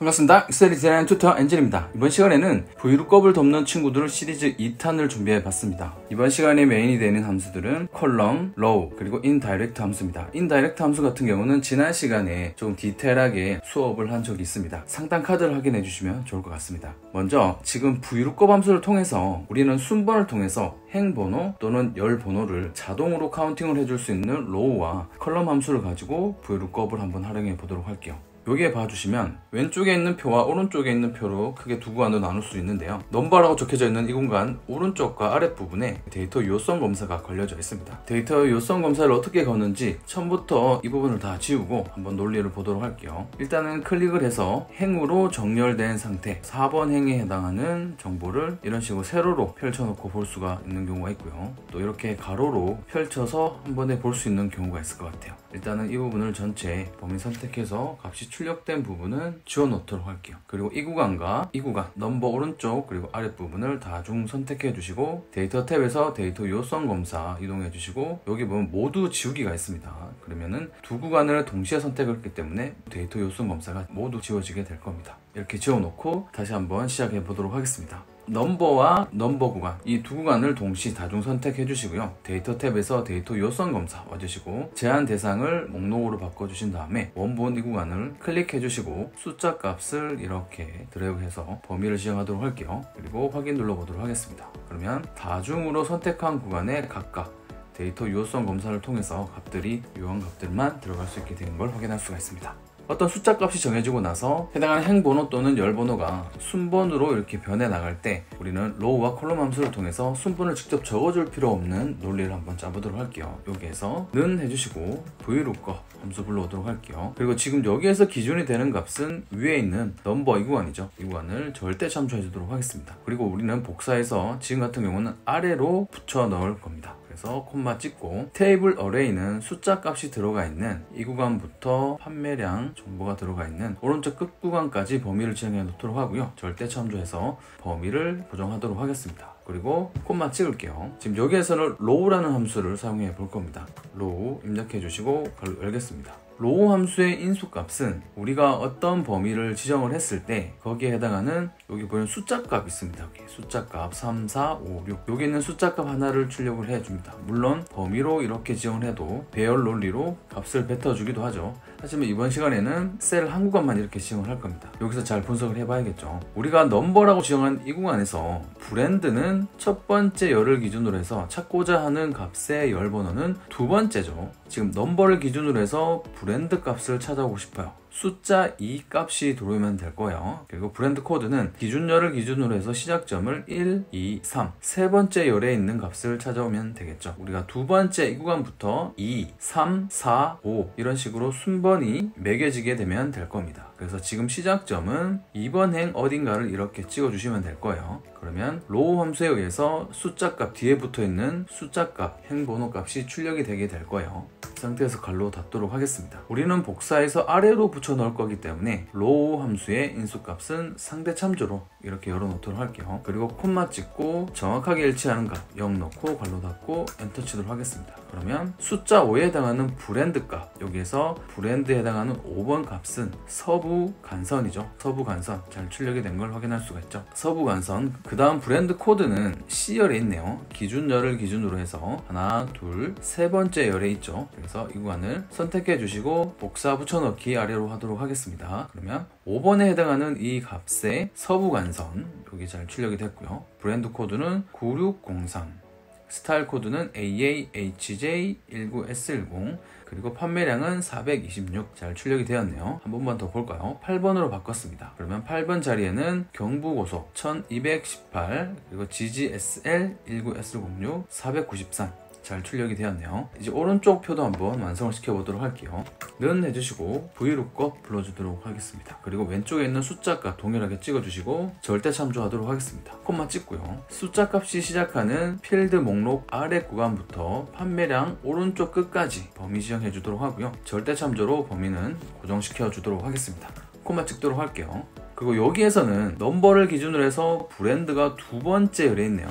반갑습니다. 엑셀 디자인 튜터 엔진입니다. 이번 시간에는 브이로그업을 돕는 친구들 시리즈 2탄을 준비해봤습니다. 이번 시간에 메인이 되는 함수들은 컬럼, 로우, 그리고 인다이렉트 함수입니다. 인다이렉트 함수 같은 경우는 지난 시간에 좀 디테일하게 수업을 한 적이 있습니다. 상단 카드를 확인해 주시면 좋을 것 같습니다. 먼저 지금 브이로그업 함수를 통해서 우리는 순번을 통해서 행번호 또는 열번호를 자동으로 카운팅을 해줄 수 있는 로우와 컬럼 함수를 가지고 브이로그업을 한번 활용해 보도록 할게요. 여기에 봐주시면 왼쪽에 있는 표와 오른쪽에 있는 표로 크게 두 구간으로 나눌 수 있는데요. 넘버라고 적혀져 있는 이 공간 오른쪽과 아랫부분에 데이터 요성 검사가 걸려져 있습니다. 데이터 요성 검사를 어떻게 거는지 처음부터 이 부분을 다 지우고 한번 논리를 보도록 할게요. 일단은 클릭을 해서 행으로 정렬된 상태 4번 행에 해당하는 정보를 이런 식으로 세로로 펼쳐놓고 볼 수가 있는 경우가 있고요. 또 이렇게 가로로 펼쳐서 한 번에 볼 수 있는 경우가 있을 것 같아요. 일단은 이 부분을 전체 범위 선택해서 값이 출력된 부분은 지워놓도록 할게요. 그리고 이 구간과 이 구간 넘버 오른쪽 그리고 아랫부분을 다중 선택해 주시고 데이터 탭에서 데이터 요성 검사 이동해 주시고 여기 보면 모두 지우기가 있습니다. 그러면은 두 구간을 동시에 선택을 했기 때문에 데이터 요성 검사가 모두 지워지게 될 겁니다. 이렇게 지워놓고 다시 한번 시작해 보도록 하겠습니다. 넘버와 넘버 구간 이 두 구간을 동시 다중 선택해 주시고요. 데이터 탭에서 데이터 요성 검사 와주시고 제한 대상을 목록으로 바꿔주신 다음에 원본 이 구간을 클릭해 주시고 숫자 값을 이렇게 드래그해서 범위를 지정하도록 할게요. 그리고 확인 눌러보도록 하겠습니다. 그러면 다중으로 선택한 구간에 각각 데이터 요성 검사를 통해서 값들이 요한 값들만 들어갈 수 있게 되는 걸 확인할 수가 있습니다. 어떤 숫자 값이 정해지고 나서 해당하는 행번호 또는 열번호가 순번으로 이렇게 변해 나갈 때 우리는 로우와 컬럼 함수를 통해서 순번을 직접 적어줄 필요 없는 논리를 한번 짜보도록 할게요. 여기에서 는 해주시고 브이로그업 함수 불러오도록 할게요. 그리고 지금 여기에서 기준이 되는 값은 위에 있는 넘버 이 구간이죠. 이 구간을 절대 참조해 주도록 하겠습니다. 그리고 우리는 복사해서 지금 같은 경우는 아래로 붙여 넣을 겁니다. 그래서 콤마 찍고 테이블 어레이는 숫자 값이 들어가 있는 이 구간부터 판매량 정보가 들어가 있는 오른쪽 끝 구간까지 범위를 지정해 놓도록 하고요. 절대 참조해서 범위를 고정하도록 하겠습니다. 그리고 콤마 찍을게요. 지금 여기에서는 로우라는 함수를 사용해 볼 겁니다. 로우 입력해 주시고 열겠습니다. 로우 함수의 인수값은 우리가 어떤 범위를 지정을 했을 때 거기에 해당하는 여기 보면 숫자값 있습니다. 여기 숫자값 3, 4, 5, 6 여기 있는 숫자값 하나를 출력을 해줍니다. 물론 범위로 이렇게 지정을 해도 배열 논리로 값을 뱉어주기도 하죠. 하지만 이번 시간에는 셀 한 구간만 이렇게 지정을 할 겁니다. 여기서 잘 분석을 해봐야겠죠. 우리가 넘버라고 지정한 이 구간에서 브랜드는 첫 번째 열을 기준으로 해서 찾고자 하는 값의 열 번호는 두 번째죠. 지금 넘버를 기준으로 해서 브랜드 값을 찾아오고 싶어요. 숫자 2 값이 들어오면 될 거예요. 그리고 브랜드 코드는 기준열을 기준으로 해서 시작점을 1, 2, 3 세 번째 열에 있는 값을 찾아오면 되겠죠. 우리가 두 번째 이 구간부터 2, 3, 4, 5 이런 식으로 순번이 매겨지게 되면 될 겁니다. 그래서 지금 시작점은 2번 행 어딘가를 이렇게 찍어주시면 될 거예요. 그러면 로우 함수에 의해서 숫자값 뒤에 붙어있는 숫자값, 행번호 값이 출력이 되게 될 거예요. 이 상태에서 갈로 닫도록 하겠습니다. 우리는 복사해서 아래로 붙여 넣을 거기 때문에 로우 함수의 인수값은 상대 참조로 이렇게 열어놓도록 할게요. 그리고 콤마 찍고 정확하게 일치하는 값 0 넣고 갈로 닫고 엔터 치도록 하겠습니다. 그러면 숫자 5에 해당하는 브랜드 값 여기에서 브랜드에 해당하는 5번 값은 서부 간선이죠. 서부 간선 잘 출력이 된 걸 확인할 수가 있죠. 서부 간선 그 다음 브랜드 코드는 C열에 있네요. 기준열을 기준으로 해서 하나, 둘, 세 번째 열에 있죠. 그래서 이 구간을 선택해 주시고 복사 붙여넣기 아래로 하도록 하겠습니다. 그러면 5번에 해당하는 이 값의 서부 간선 여기 잘 출력이 됐고요. 브랜드 코드는 9603 스타일 코드는 AAHJ19S10 그리고 판매량은 426 잘 출력이 되었네요. 한 번만 더 볼까요? 8번으로 바꿨습니다. 그러면 8번 자리에는 경부고속 1218 그리고 GGSL 19S06 493 잘 출력이 되었네요. 이제 오른쪽 표도 한번 완성을 시켜보도록 할게요. 는 해주시고 브이로그업 불러주도록 하겠습니다. 그리고 왼쪽에 있는 숫자값 동일하게 찍어주시고 절대 참조하도록 하겠습니다. 콤마 찍고요. 숫자값이 시작하는 필드 목록 아래 구간부터 판매량 오른쪽 끝까지 범위 지정해 주도록 하고요. 절대 참조로 범위는 고정시켜 주도록 하겠습니다. 콤마 찍도록 할게요. 그리고 여기에서는 넘버를 기준으로 해서 브랜드가 두 번째 열에 있네요.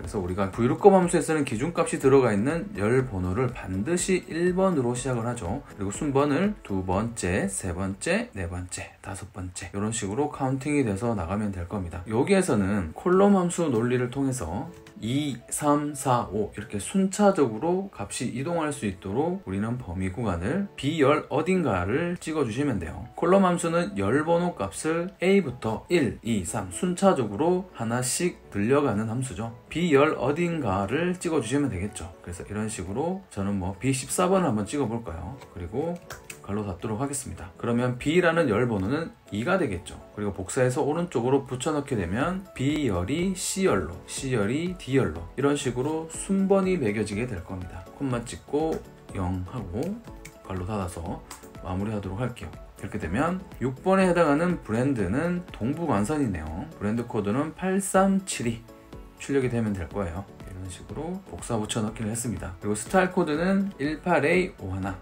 그래서 우리가 vlookup 함수에서는 기준값이 들어가 있는 열 번호를 반드시 1번으로 시작을 하죠. 그리고 순번을 두 번째, 세 번째, 네 번째, 다섯 번째 이런 식으로 카운팅이 돼서 나가면 될 겁니다. 여기에서는 콜럼 함수 논리를 통해서 2, 3, 4, 5 이렇게 순차적으로 값이 이동할 수 있도록 우리는 범위 구간을 B열 어딘가를 찍어주시면 돼요. 콜럼 함수는 열 번호 값을 A부터 1, 2, 3 순차적으로 하나씩 늘려가는 함수죠. B열 어딘가를 찍어주시면 되겠죠. 그래서 이런 식으로 저는 뭐 B14번을 한번 찍어볼까요? 그리고 갈로 닫도록 하겠습니다. 그러면 B라는 열 번호는 2가 되겠죠. 그리고 복사해서 오른쪽으로 붙여넣게 되면 B열이 C열로, C열이 D열로 이런 식으로 순번이 매겨지게 될 겁니다. 콤마 찍고 0 하고 갈로 닫아서 마무리하도록 할게요. 이렇게 되면 6번에 해당하는 브랜드는 동부관선이네요. 브랜드 코드는 8372 출력이 되면 될 거예요. 이런 식으로 복사 붙여넣기를 했습니다. 그리고 스타일 코드는 18A51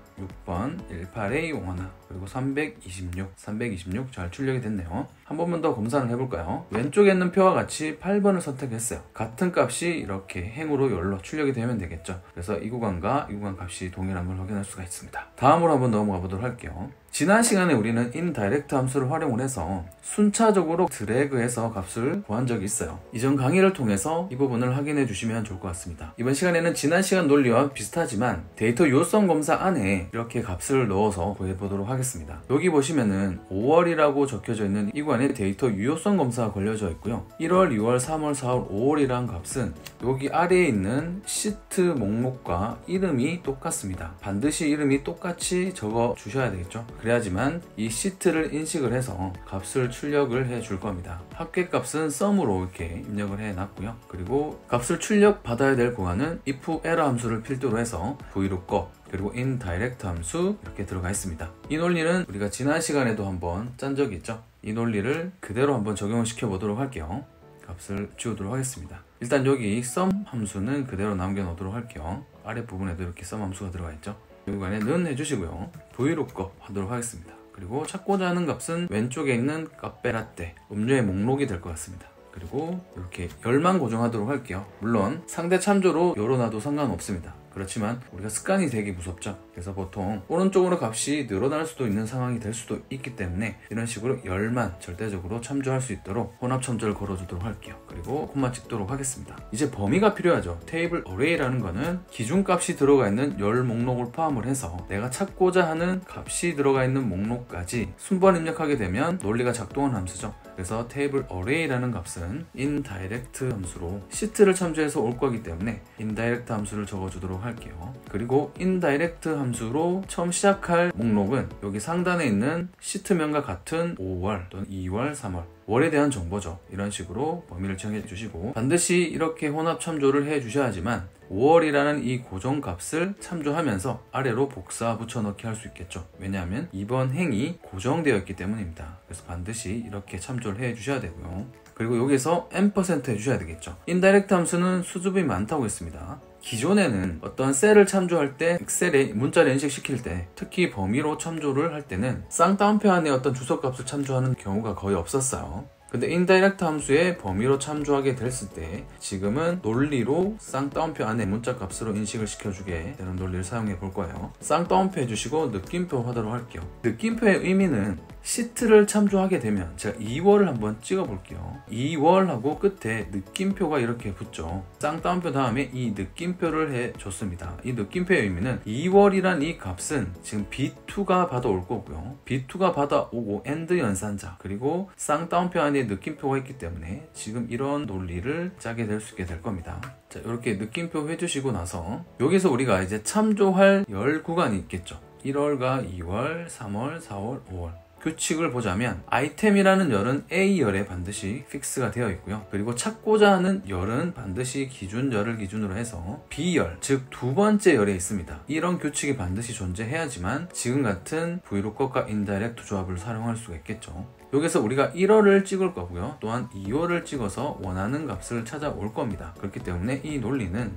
6번 18A51 그리고 326 잘 출력이 됐네요. 한 번만 더 검사를 해볼까요? 왼쪽에 있는 표와 같이 8번을 선택했어요. 같은 값이 이렇게 행으로 열로 출력이 되면 되겠죠. 그래서 이 구간과 이 구간 값이 동일한 걸 확인할 수가 있습니다. 다음으로 한번 넘어가 보도록 할게요. 지난 시간에 우리는 indirect 함수를 활용을 해서 순차적으로 드래그해서 값을 구한 적이 있어요. 이전 강의를 통해서 이 부분을 확인해 주시면 좋을 것 같습니다. 이번 시간에는 지난 시간 논리와 비슷하지만 데이터 유효성 검사 안에 이렇게 값을 넣어서 구해보도록 하겠습니다. 여기 보시면은 5월이라고 적혀져 있는 이 구간에 데이터 유효성 검사가 걸려져 있고요. 1월, 2월, 3월, 4월, 5월이란 값은 여기 아래에 있는 시트 목록과 이름이 똑같습니다. 반드시 이름이 똑같이 적어 주셔야 되겠죠. 그래야지만 이 시트를 인식을 해서 값을 출력을 해 줄 겁니다. 합계값은 sum으로 이렇게 입력을 해 놨고요. 그리고 값을 출력 받아야 될 구간은 if error 함수를 필두로 해서 vlookup 그리고 indirect 함수 이렇게 들어가 있습니다. 이 논리는 우리가 지난 시간에도 한번 짠 적이 있죠. 이 논리를 그대로 한번 적용을 시켜 보도록 할게요. 값을 지우도록 하겠습니다. 일단 여기 sum 함수는 그대로 남겨 놓도록 할게요. 아랫부분에도 이렇게 sum 함수가 들어가 있죠. 이 구간에 는 해주시고요. vlookup 하도록 하겠습니다. 그리고 찾고자 하는 값은 왼쪽에 있는 카페라떼 음료의 목록이 될 것 같습니다. 그리고 이렇게 열만 고정하도록 할게요. 물론 상대 참조로 열어놔도 상관없습니다. 그렇지만 우리가 습관이 되게 무섭죠. 그래서 보통 오른쪽으로 값이 늘어날 수도 있는 상황이 될 수도 있기 때문에 이런 식으로 열만 절대적으로 참조할 수 있도록 혼합 참조를 걸어주도록 할게요. 그리고 콤마 찍도록 하겠습니다. 이제 범위가 필요하죠. 테이블 어레이라는 거는 기준값이 들어가 있는 열 목록을 포함을 해서 내가 찾고자 하는 값이 들어가 있는 목록까지 순번 입력하게 되면 논리가 작동하는 함수죠. 그래서 테이블 어레이라는 값은 indirect 함수로 시트를 참조해서 올 거기 때문에 indirect 함수를 적어주도록 할게요. 그리고 indirect 함수로 처음 시작할 목록은 여기 상단에 있는 시트명과 같은 5월 또는 2월, 3월 월에 대한 정보죠. 이런 식으로 범위를 정해 주시고 반드시 이렇게 혼합 참조를 해 주셔야지만 5월이라는 이 고정값을 참조하면서 아래로 복사 붙여넣기 할 수 있겠죠. 왜냐하면 이번 행이 고정되어 있기 때문입니다. 그래서 반드시 이렇게 참조를 해 주셔야 되고요. 그리고 여기서 %% 해주셔야 되겠죠. 인다이렉트 함수는 수줍이 많다고 했습니다. 기존에는 어떤 셀을 참조할 때 엑셀에 문자를 인식시킬 때 특히 범위로 참조를 할 때는 쌍따옴표 안에 어떤 주소값을 참조하는 경우가 거의 없었어요. 근데 indirect 함수의 범위로 참조하게 됐을 때 지금은 논리로 쌍따옴표 안에 문자 값으로 인식을 시켜주게 되는 논리를 사용해 볼 거예요. 쌍따옴표 해주시고 느낌표 하도록 할게요. 느낌표의 의미는 시트를 참조하게 되면 제가 2월을 한번 찍어 볼게요. 2월하고 끝에 느낌표가 이렇게 붙죠. 쌍따옴표 다음에 이 느낌표를 해줬습니다. 이 느낌표의 의미는 2월이란 이 값은 지금 B2가 받아올 거고요. B2가 받아오고 AND 연산자 그리고 쌍따옴표 안에 느낌표가 있기 때문에 지금 이런 논리를 짜게 될 수 있게 될 겁니다. 자, 이렇게 느낌표 해주시고 나서 여기서 우리가 이제 참조할 열 구간이 있겠죠. 1월과 2월, 3월, 4월, 5월 규칙을 보자면 아이템이라는 열은 A열에 반드시 픽스가 되어 있고요. 그리고 찾고자 하는 열은 반드시 기준열을 기준으로 해서 B열, 즉 두 번째 열에 있습니다. 이런 규칙이 반드시 존재해야지만 지금 같은 vlookup과 indirect 조합을 사용할 수가 있겠죠. 여기서 우리가 1월을 찍을 거고요. 또한 2월을 찍어서 원하는 값을 찾아올 겁니다. 그렇기 때문에 이 논리는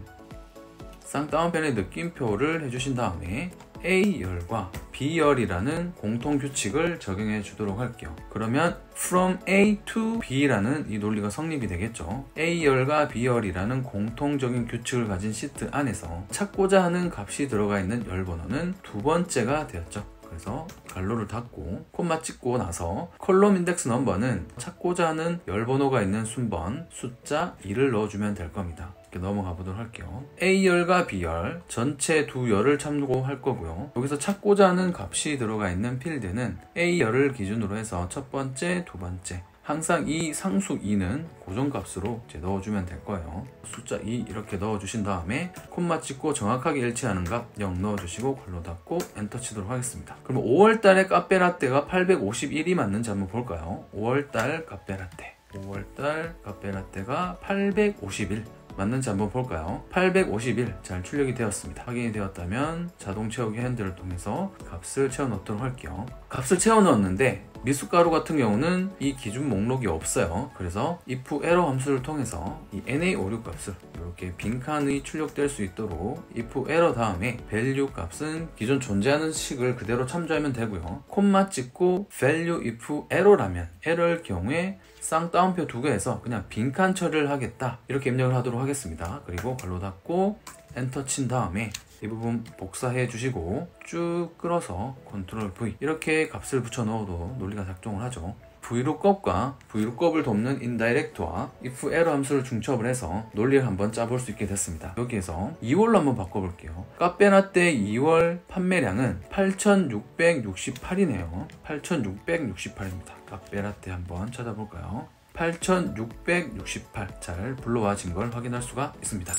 쌍따옴편의 느낌표를 해주신 다음에 A열과 B열이라는 공통 규칙을 적용해 주도록 할게요. 그러면 from A to B라는 이 논리가 성립이 되겠죠. A열과 B열이라는 공통적인 규칙을 가진 시트 안에서 찾고자 하는 값이 들어가 있는 열 번호는 두 번째가 되었죠. 그래서 괄호를 닫고 콤마 찍고 나서 컬럼 인덱스 넘버는 찾고자 하는 열 번호가 있는 순번 숫자 2를 넣어주면 될 겁니다. 이렇게 넘어가 보도록 할게요. A열과 B열 전체 두 열을 참고할 거고요. 여기서 찾고자 하는 값이 들어가 있는 필드는 A열을 기준으로 해서 첫 번째, 두 번째 항상 이 상수 2는 고정값으로 이제 넣어주면 될 거예요. 숫자 2 이렇게 넣어주신 다음에 콤마 찍고 정확하게 일치하는 값 0 넣어주시고 괄호 닫고 엔터 치도록 하겠습니다. 그럼 5월달에 카페라떼가 851이 맞는지 한번 볼까요? 5월달 카페라떼 5월달 카페라떼가 851 맞는지 한번 볼까요? 851 잘 출력이 되었습니다. 확인이 되었다면 자동 채우기 핸들을 통해서 값을 채워 넣도록 할게요. 값을 채워 넣었는데 미숫가루 같은 경우는 이 기준 목록이 없어요. 그래서 if error 함수를 통해서 이 NA56 값을 이렇게 빈칸이 출력될 수 있도록 if error 다음에 value 값은 기존 존재하는 식을 그대로 참조하면 되고요. 콤마 찍고 value if error라면 error일 경우에 쌍따옴표 두 개에서 그냥 빈칸 처리를 하겠다 이렇게 입력을 하도록 하겠습니다. 그리고 괄호 닫고 엔터 친 다음에 이 부분 복사해 주시고 쭉 끌어서 컨트롤 V 이렇게 값을 붙여 넣어도 논리가 작동을 하죠. VLOOKUP과 VLOOKUP을 돕는 indirect와 if error 함수를 중첩을 해서 논리를 한번 짜볼 수 있게 됐습니다. 여기에서 2월로 한번 바꿔볼게요. 카페라떼 2월 판매량은 8668이네요. 8668입니다. 카페라떼 한번 찾아볼까요? 8668 잘 불러와진 걸 확인할 수가 있습니다.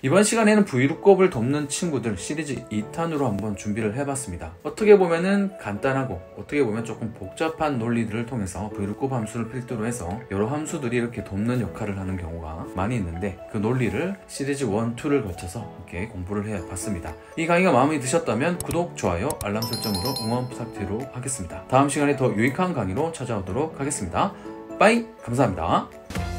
이번 시간에는 VLOOKUP을 돕는 친구들 시리즈 2탄으로 한번 준비를 해봤습니다. 어떻게 보면은 간단하고 어떻게 보면 조금 복잡한 논리들을 통해서 VLOOKUP 함수를 필두로 해서 여러 함수들이 이렇게 돕는 역할을 하는 경우가 많이 있는데 그 논리를 시리즈 1, 2를 거쳐서 이렇게 공부를 해봤습니다. 이 강의가 마음에 드셨다면 구독, 좋아요, 알람 설정으로 응원 부탁드리도록 하겠습니다. 다음 시간에 더 유익한 강의로 찾아오도록 하겠습니다. 빠이! 감사합니다.